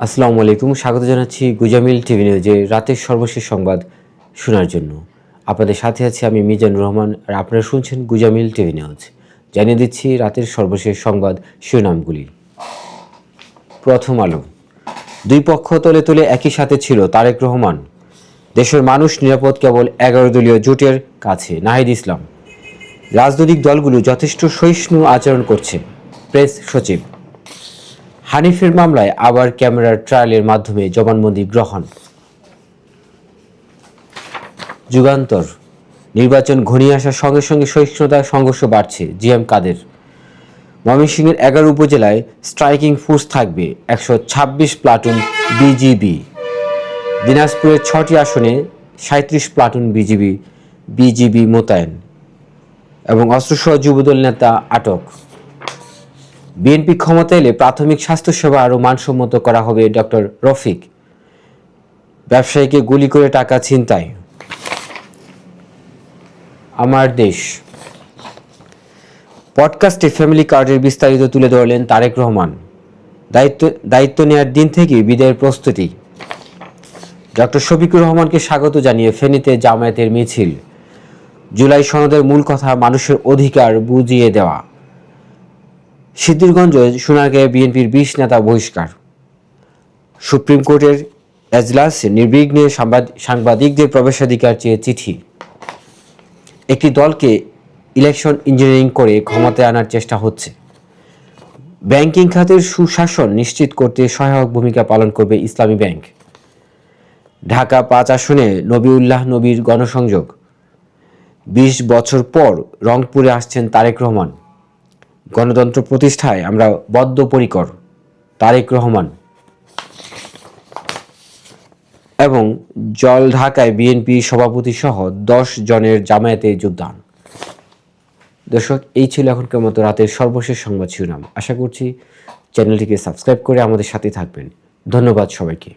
আসসালামু আলাইকুম, স্বাগত জানাচ্ছি গুজামিল টিভি নিউজে রাতের সর্বশেষ সংবাদ শোনার জন্য। আপনাদের সাথে আছি আমি মিজানুর রহমান, আর আপনারা শুনছেন গুজামিল টিভি নিউজ। জানিয়ে দিচ্ছি রাতের সর্বশেষ সংবাদ শিরোনামগুলি। প্রথম আলো। দুই পক্ষ তলে তলে একই সাথে ছিল তারেক রহমান। দেশের মানুষ নিরাপদ কেবল 11 দলীয় জোটের কাছে। নাহিদ ইসলাম। রাজনৈতিক দলগুলো যথেষ্ট সহিষ্ণু আচরণ করছে, প্রেস সচিব। হানিফের মামলায় আবার ক্যামেরার ট্রায়ালের মাধ্যমে জবানবন্দি গ্রহণ। যুগান্তর। নির্বাচন ঘনিয়ে আসার সঙ্গে সঙ্গে সহিষ্ণুতা সংঘর্ষ বাড়ছে, জিএম কাদের। ময়মনসিংহের 11 উপজেলায় স্ট্রাইকিং ফোর্স থাকবে, 126 প্লাটুন বিজিবি। দিনাজপুরের 6টি আসনে 37 প্লাটুন বিজিবি মোতায়েন এবং অস্ত্রসহ যুবদল নেতা আটক। বিএনপি ক্ষমতা এলে প্রাথমিক স্বাস্থ্যসেবা আরও মানসম্মত করা হবে, ডক্টর রফিক। ব্যবসায়ীকে গুলি করে টাকা ছিনতাই। আমার দেশ পডকাস্টে ফ্যামিলি কার্ডের বিস্তারিত তুলে ধরলেন তারেক রহমান। দায়িত্ব নেওয়ার দিন থেকেই বিদায়ের প্রস্তুতি। ডক্টর শফিকুর রহমানকে স্বাগত জানিয়ে ফেনীতে জামায়াতের মিছিল। জুলাই সনদের মূল কথা মানুষের অধিকার বুঝিয়ে দেওয়া। সিদ্ধিরগঞ্জ সোনারগাঁয়ে বিএনপির 20 নেতা বহিষ্কার। সুপ্রিম কোর্টের এজলাসে নির্বিঘ্নে সাংবাদিকদের প্রবেশাধিকার চেয়ে চিঠি। একটি দলকে ইলেকশন ইঞ্জিনিয়ারিং করে ক্ষমতায় আনার চেষ্টা হচ্ছে। ব্যাংকিং খাতের সুশাসন নিশ্চিত করতে সহায়ক ভূমিকা পালন করবে ইসলামী ব্যাংক। ঢাকা 5 আসনে নবিউল্লাহ নবীর গণসংযোগ। 20 বছর পর রংপুরে আসছেন তারেক রহমান। গণতন্ত্র প্রতিষ্ঠায় আমরা বদ্ধপরিকর, তারেক রহমান। এবং জলঢাকায় বিএনপি সভাপতি সহ 10 জনের জামায়াতে যোগদান। দর্শক, এই ছিল এখনকার মতো রাতের সর্বশেষ সংবাদ শিরোনাম। আশা করছি চ্যানেলটিকে সাবস্ক্রাইব করে আমাদের সাথে থাকবেন। ধন্যবাদ সবাইকে।